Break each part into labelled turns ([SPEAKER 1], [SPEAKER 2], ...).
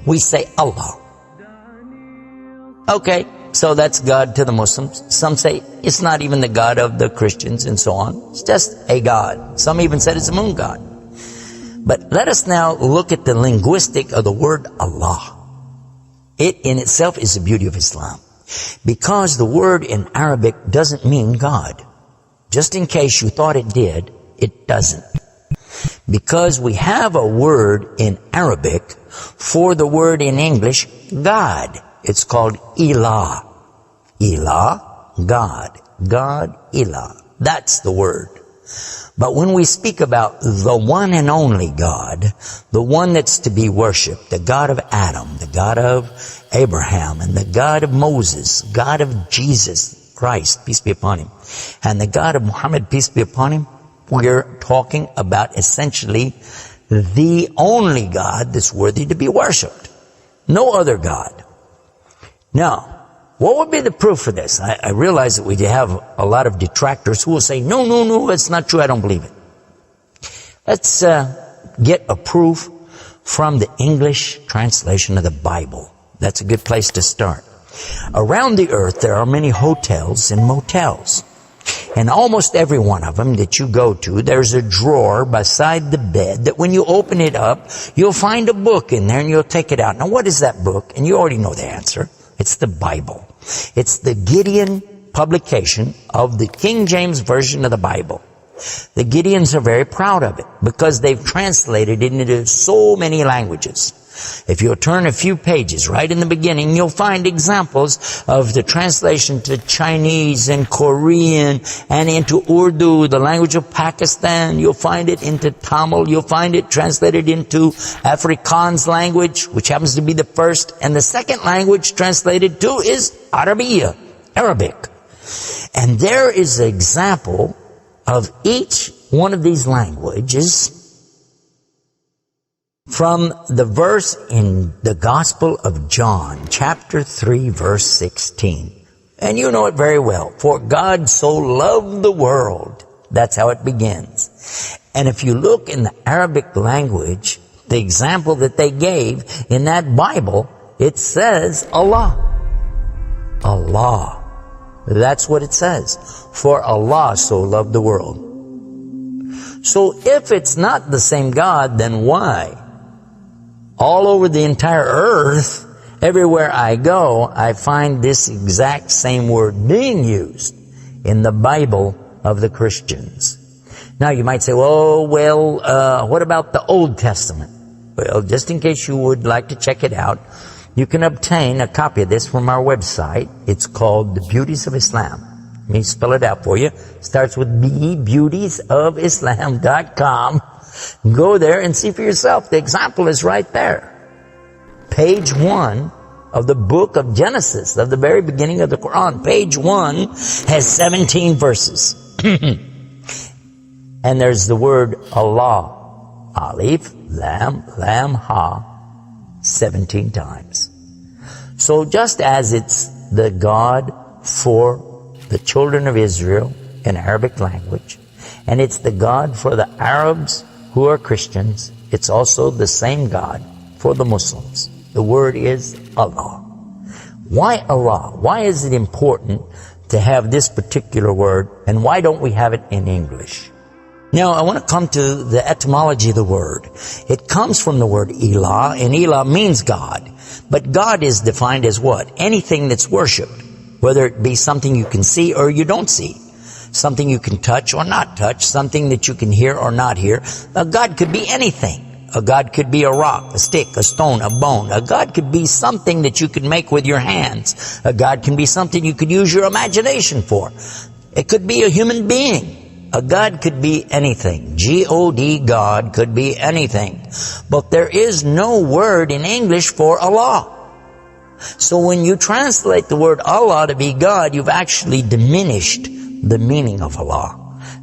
[SPEAKER 1] We say Allah. Okay, so that's God to the Muslims. Some say it's not even the God of the Christians and so on. It's just a God. Some even said it's a moon god. But let us now look at the linguistic of the word Allah. It in itself is the beauty of Islam. Because the word in Arabic doesn't mean God. Just in case you thought it did, it doesn't. Because we have a word in Arabic for the word in English, God. It's called Ilah. Ilah, God. God, Ilah. That's the word. But when we speak about the one and only God, the one that's to be worshipped, the God of Adam, the God of Abraham, and the God of Moses, God of Jesus Christ, peace be upon him, and the God of Muhammad, peace be upon him, we're talking about essentially the only God that's worthy to be worshipped. No other God. Now, what would be the proof for this? I realize that we have a lot of detractors who will say, no, it's not true, I don't believe it. Let's get a proof from the English translation of the Bible. That's a good place to start. Around the earth, there are many hotels and motels. And almost every one of them that you go to, there's a drawer beside the bed that when you open it up, you'll find a book in there and you'll take it out. Now, what is that book? And you already know the answer. It's the Bible. It's the Gideon publication of the King James Version of the Bible. The Gideons are very proud of it because they've translated it into so many languages. If you'll turn a few pages right in the beginning, you'll find examples of the translation to Chinese and Korean and into Urdu, the language of Pakistan. You'll find it into Tamil. You'll find it translated into Afrikaans language, which happens to be the first. And the second language translated to is Arabiya, Arabic. And there is an example of each one of these languages from the verse in the Gospel of John, chapter 3, verse 16. And you know it very well. For God so loved the world. That's how it begins. And if you look in the Arabic language, the example that they gave in that Bible, it says Allah. Allah. That's what it says. For Allah so loved the world. So if it's not the same God, then why? All over the entire earth, everywhere I go, I find this exact same word being used in the Bible of the Christians. Now you might say, what about the Old Testament? Well, just in case you would like to check it out, you can obtain a copy of this from our website. It's called The Beauties of Islam. Let me spell it out for you. It starts with B, beautiesofislam.com. Go there and see for yourself. The example is right there. Page 1 of the book of Genesis, of the very beginning of the Quran. Page 1 has 17 verses. And there's the word Allah. Alif, Lam, Ha, 17 times. So just as it's the God for the children of Israel in Arabic language, and it's the God for the Arabs who are Christians, it's also the same God for the Muslims. The word is Allah. Why Allah? Why is it important to have this particular word, and why don't we have it in English? Now, I want to come to the etymology of the word. It comes from the word Ilah, and Ilah means God. But God is defined as what? Anything that's worshipped, whether it be something you can see or you don't see. Something you can touch or not touch, something that you can hear or not hear. A God could be anything. A God could be a rock, a stick, a stone, a bone. A God could be something that you can make with your hands. A God can be something you could use your imagination for. It could be a human being. A God could be anything. G-O-D, God could be anything. But there is no word in English for Allah. So when you translate the word Allah to be God, you've actually diminished the meaning of Allah.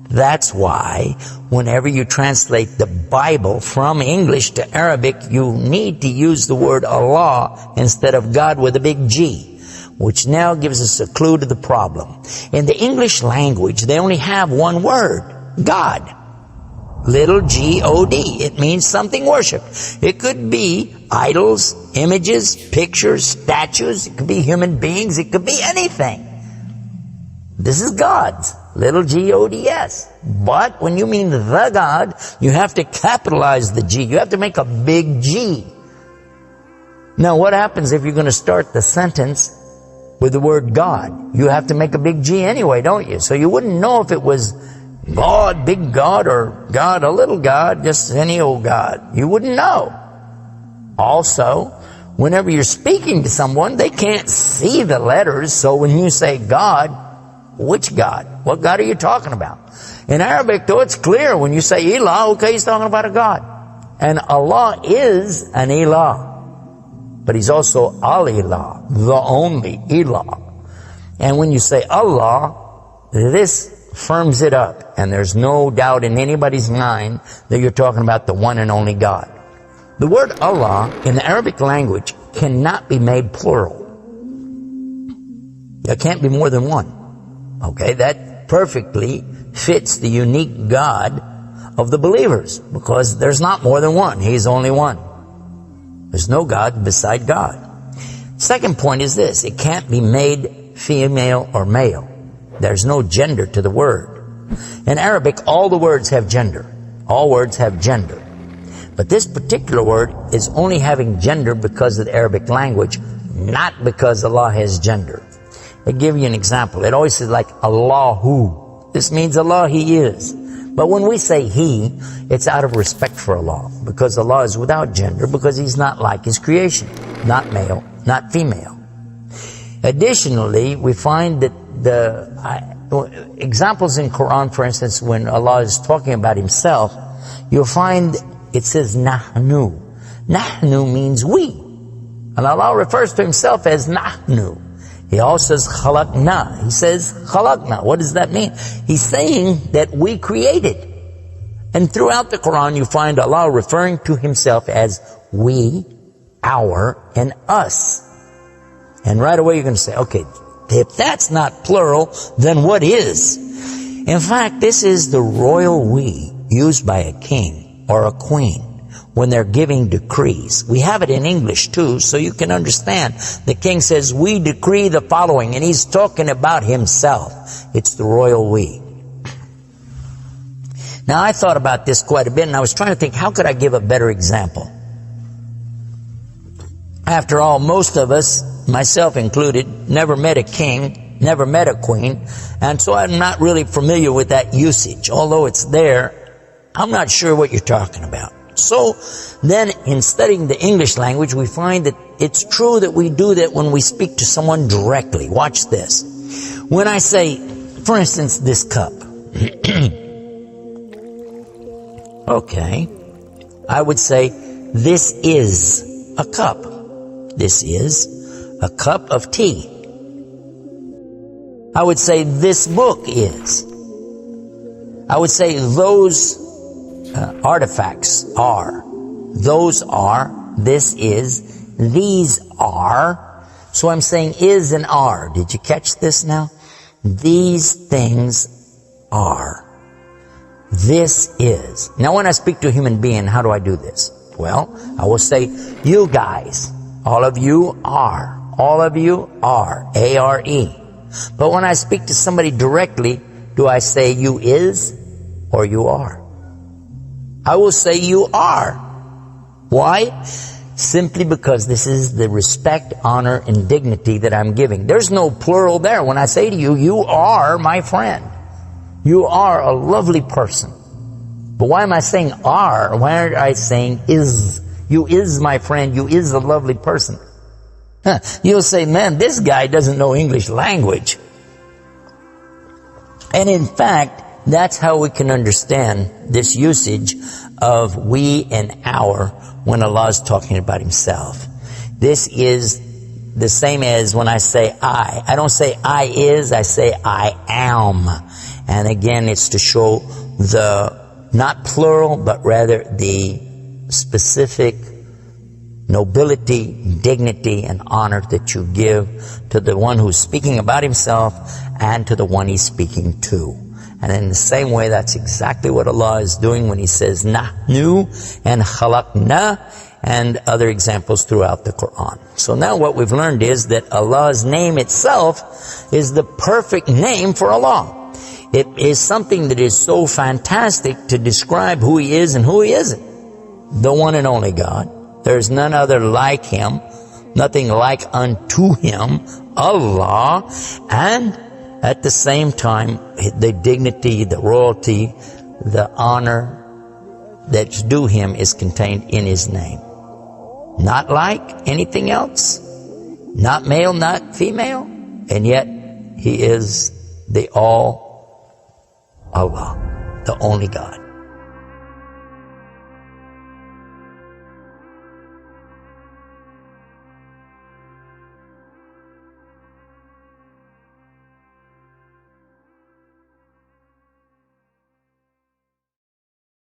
[SPEAKER 1] That's why whenever you translate the Bible from English to Arabic, you need to use the word Allah instead of God with a big G, which now gives us a clue to the problem. In the English language, they only have one word, God. Little G-O-D. It means something worshipped. It could be idols, images, pictures, statues. It could be human beings. It could be anything. This is God's. Little G-O-D-S. But when you mean the God, you have to capitalize the G. You have to make a big G. Now, what happens if you're going to start the sentence with the word God? You have to make a big G anyway, don't you? So you wouldn't know if it was God, big God, or God, a little God, just any old God. You wouldn't know. Also, whenever you're speaking to someone, they can't see the letters. So when you say God, which God? What God are you talking about? In Arabic, though, it's clear. When you say Ilah, okay, he's talking about a God. And Allah is an Ilah. But he's also Al-Ilah, the only Ilah. And when you say Allah, this firms it up. And there's no doubt in anybody's mind that you're talking about the one and only God. The word Allah in the Arabic language cannot be made plural. There can't be more than one. Okay, that perfectly fits the unique God of the believers, because there's not more than one. He's only one. There's no God beside God. Second point is this. It can't be made female or male. There's no gender to the word. In Arabic, all the words have gender. All words have gender. But this particular word is only having gender because of the Arabic language, not because Allah has gender. I'll give you an example. It always says like Allahu. This means Allah, He is. But when we say He, it's out of respect for Allah, because Allah is without gender, because He's not like His creation. Not male, not female. Additionally, we find that the examples in Quran, for instance, when Allah is talking about Himself, you'll find it says Nahnu. Nahnu means we. And Allah refers to Himself as Nahnu. He also says khalaqna. He says khalaqna. What does that mean? He's saying that we created. And throughout the Quran you find Allah referring to Himself as we, our, and us. And right away you're going to say, okay, if that's not plural, then what is? In fact, this is the royal we used by a king or a queen when they're giving decrees. We have it in English too, so you can understand. The king says, we decree the following, and he's talking about himself. It's the royal we. Now, I thought about this quite a bit, and I was trying to think, how could I give a better example? After all, most of us, myself included, never met a king, never met a queen, and so I'm not really familiar with that usage. Although it's there, I'm not sure what you're talking about. So then in studying the English language, we find that it's true that we do that when we speak to someone directly. Watch this. When I say, for instance, this cup. Okay. I would say, this is a cup. This is a cup of tea. I would say, this book is. I would say, those artifacts are. Those are. This is. These are. So I'm saying is and are. Did you catch this now? These things are. This is. Now when I speak to a human being, how do I do this? Well, I will say, you guys. All of you are. All of you are. A-R-E. But when I speak to somebody directly, do I say you is or you are? I will say you are. Why? Simply because this is the respect, honor, and dignity that I'm giving. There's no plural there. When I say to you, you are my friend. You are a lovely person. But why am I saying are? Why aren't I saying is? You is my friend. You is a lovely person. You'll say, man, this guy doesn't know English language. And in fact, that's how we can understand this usage of we and our when Allah is talking about Himself. This is the same as when I say I. I don't say I is, I say I am. And again, it's to show the, not plural, but rather the specific nobility, dignity, and honor that you give to the one who's speaking about himself and to the one he's speaking to. And in the same way, that's exactly what Allah is doing when He says Nahnu and Khalaqna and other examples throughout the Quran. So now what we've learned is that Allah's name itself is the perfect name for Allah. It is something that is so fantastic to describe who He is and who He isn't. The one and only God. There is none other like Him, nothing like unto Him, Allah, and at the same time, the dignity, the royalty, the honor that's due Him is contained in His name. Not like anything else, not male, not female, and yet He is the all Allah, the only God.